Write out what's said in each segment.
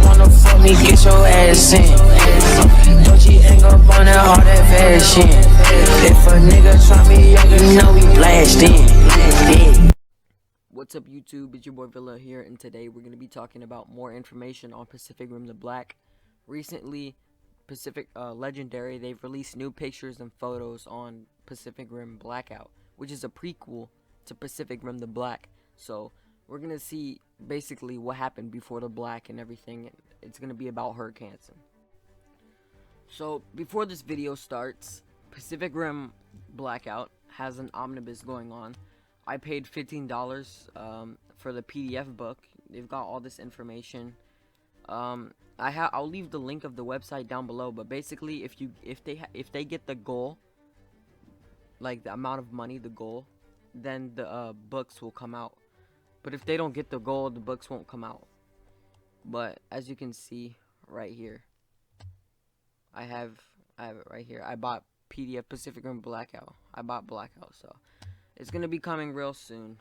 wanna fuck me, get your ass in. Don't you hang up on that all that fashion. If a nigga try me up, you know we blast in. What's up YouTube, it's your boy Villa here, and today we're going to be talking about more information on Pacific Rim the Black. Recently, Pacific Legendary, they've released new pictures and photos on Pacific Rim Blackout, which is a prequel to Pacific Rim the Black. So we're going to see basically what happened before the Black and everything. It's going to be about Hurricane Hansen. So before this video starts, Pacific Rim Blackout has an omnibus going on. I paid $15 for the PDF book. They've got all this information. I'll leave the link of the website down below. But basically, if they get the goal, like the amount of money, the goal, then the books will come out. But if they don't get the goal, the books won't come out. But as you can see right here, I have it right here. I bought PDF Pacific Rim Blackout. I bought Blackout, so it's gonna be coming real soon.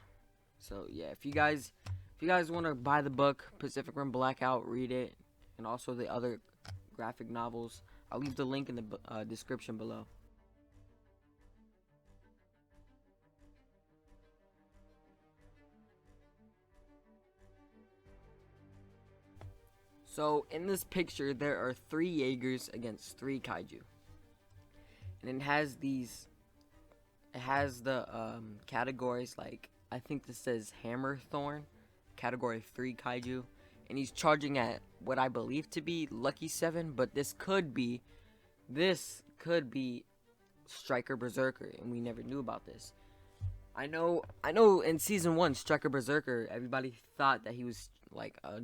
So yeah, if you guys want to buy the book Pacific Rim Blackout, read it, and also the other graphic novels, I'll leave the link in the description below. So in this picture, there are 3 Jaegers against 3 Kaiju, and it has these. It has the categories, like I think this says Hammer Thorn, category 3 Kaiju, and he's charging at what I believe to be Lucky 7, but this could be Striker Berserker, and we never knew about this. I know in season 1, Striker Berserker, everybody thought that he was like a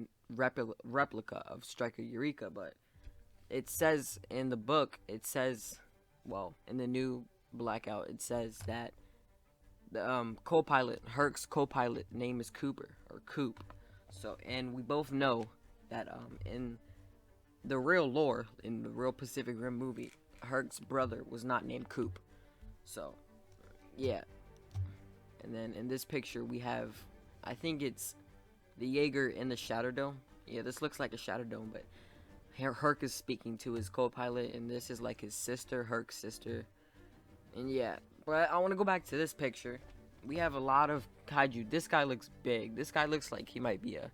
replica of Striker Eureka, but it says in the book, well, in the new Blackout, it says that the co-pilot, Herc's co-pilot name is Cooper, or Coop. So, and we both know that in the real lore, in the real Pacific Rim movie, Herc's brother was not named Coop. So yeah. And then in this picture we have, I think it's the Jaeger in the Shadow Dome. Yeah, this looks like a Shadow Dome, but Herc is speaking to his co-pilot, and this is like his sister, Herc's sister. And yeah, but I want to go back to this picture. We have a lot of Kaiju. This guy looks big. This guy looks like he might be a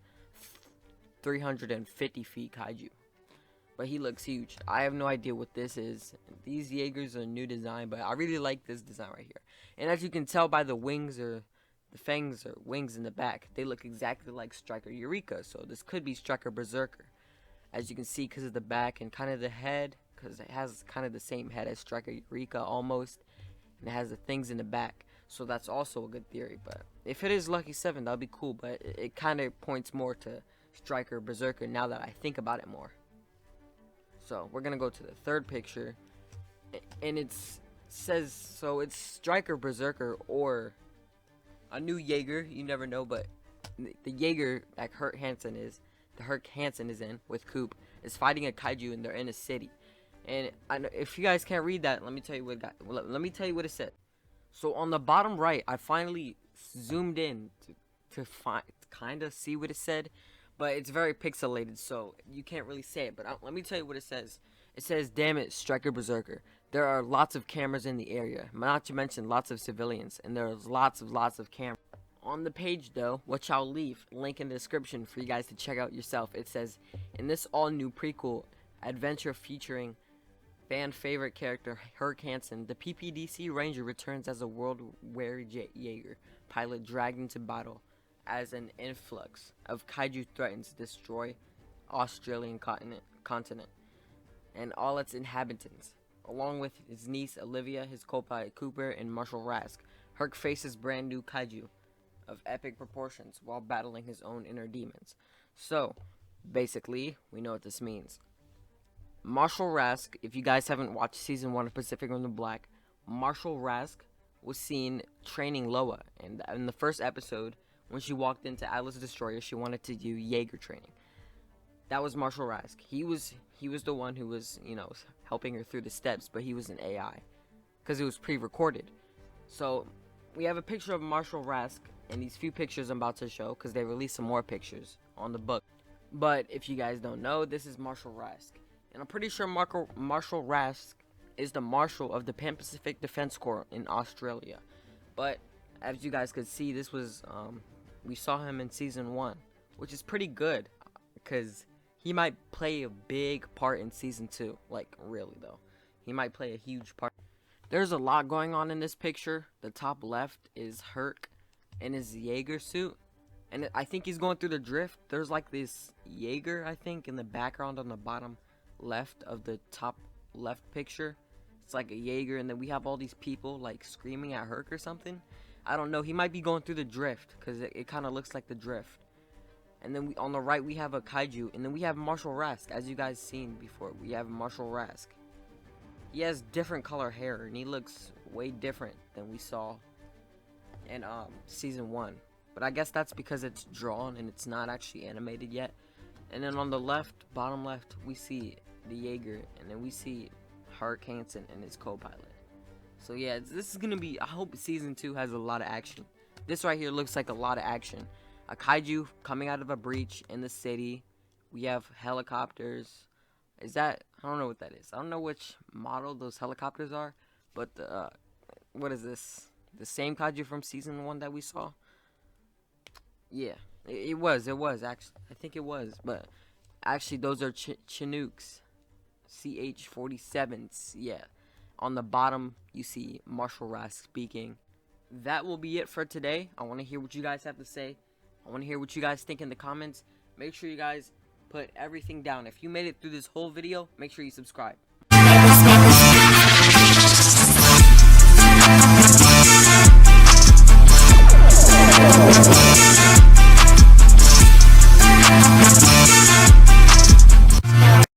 350 feet Kaiju, but he looks huge. I have no idea what this is. These Jaegers are a new design, but I really like this design right here. And as you can tell by the wings, or the fangs or wings in the back, they look exactly like Striker Eureka. So this could be Striker Berserker, as you can see, because of the back and kind of the head, because it has kind of the same head as Striker Eureka almost, and it has the things in the back. So that's also a good theory. But if it is Lucky 7, that'll be cool. But it kind of points more to Striker Berserker now that I think about it more. So we're gonna go to the third picture, and it says, so it's Striker Berserker or a new Jaeger. You never know, but the Jaeger that Herc Hansen is in with Coop is fighting a Kaiju, and they're in a city. And I know, if you guys can't read that, let me tell you what it said. So on the bottom right, I finally zoomed in to kind of see what it said, but it's very pixelated, so you can't really say it. But let me tell you what it says. It says, "Damn it, Striker Berserker. There are lots of cameras in the area, not to mention lots of civilians, and there's lots of cameras." On the page, though, which I'll leave link in the description for you guys to check out yourself, it says, "In this all-new prequel adventure featuring fan favorite character Herc Hansen, the PPDC Ranger returns as a world-weary Jaeger pilot dragged into battle as an influx of Kaiju threatens to destroy Australian continent and all its inhabitants. Along with his niece Olivia, his co-pilot Cooper, and Marshall Rask, Herc faces brand new Kaiju of epic proportions while battling his own inner demons." So basically, we know what this means. Marshall Rask, if you guys haven't watched season 1 of Pacific Rim the Black, Marshall Rask was seen training Loa, and in the first episode, when she walked into Atlas Destroyer, she wanted to do Jaeger training. That was Marshall Rask. He was the one who was, helping her through the steps, but he was an AI, because it was pre-recorded. So we have a picture of Marshall Rask, and these few pictures I'm about to show, because they released some more pictures on the book. But if you guys don't know, this is Marshall Rask. And I'm pretty sure Marshall Rask is the Marshal of the Pan-Pacific Defense Corps in Australia. But as you guys could see, this was, we saw him in Season 1, which is pretty good, because he might play a big part in Season 2. Like, really, though. He might play a huge part. There's a lot going on in this picture. The top left is Herc in his Jaeger suit. And I think he's going through the drift. There's like this Jaeger, I think, in the background on the bottom left of the top left picture. It's like a Jaeger, and then we have all these people like screaming at Herc or something. I don't know. He might be going through the drift, because it kind of looks like the drift. And then on the right we have a Kaiju, and then we have Marshall Rask. As you guys seen before, we have Marshall Rask. He has different color hair, and he looks way different than we saw in Season 1. But I guess that's because it's drawn and it's not actually animated yet. And then on the left, bottom left, we see the Jaeger, and then we see Herc Hansen and his co-pilot. So yeah, this is gonna be, I hope Season 2 has a lot of action. This right here looks like a lot of action. A Kaiju coming out of a breach in the city. We have helicopters. Is that, I don't know what that is. I don't know which model those helicopters are. But what is this? The same Kaiju from Season 1 that we saw? Yeah, it was actually. I think it was, but actually those are Chinooks, CH-47s. Yeah, on the bottom you see Marshall Rask speaking. That will be it for today. I want to hear what you guys have to say. I want to hear what you guys think in the comments. Make sure you guys put everything down. If you made it through this whole video, make sure you subscribe.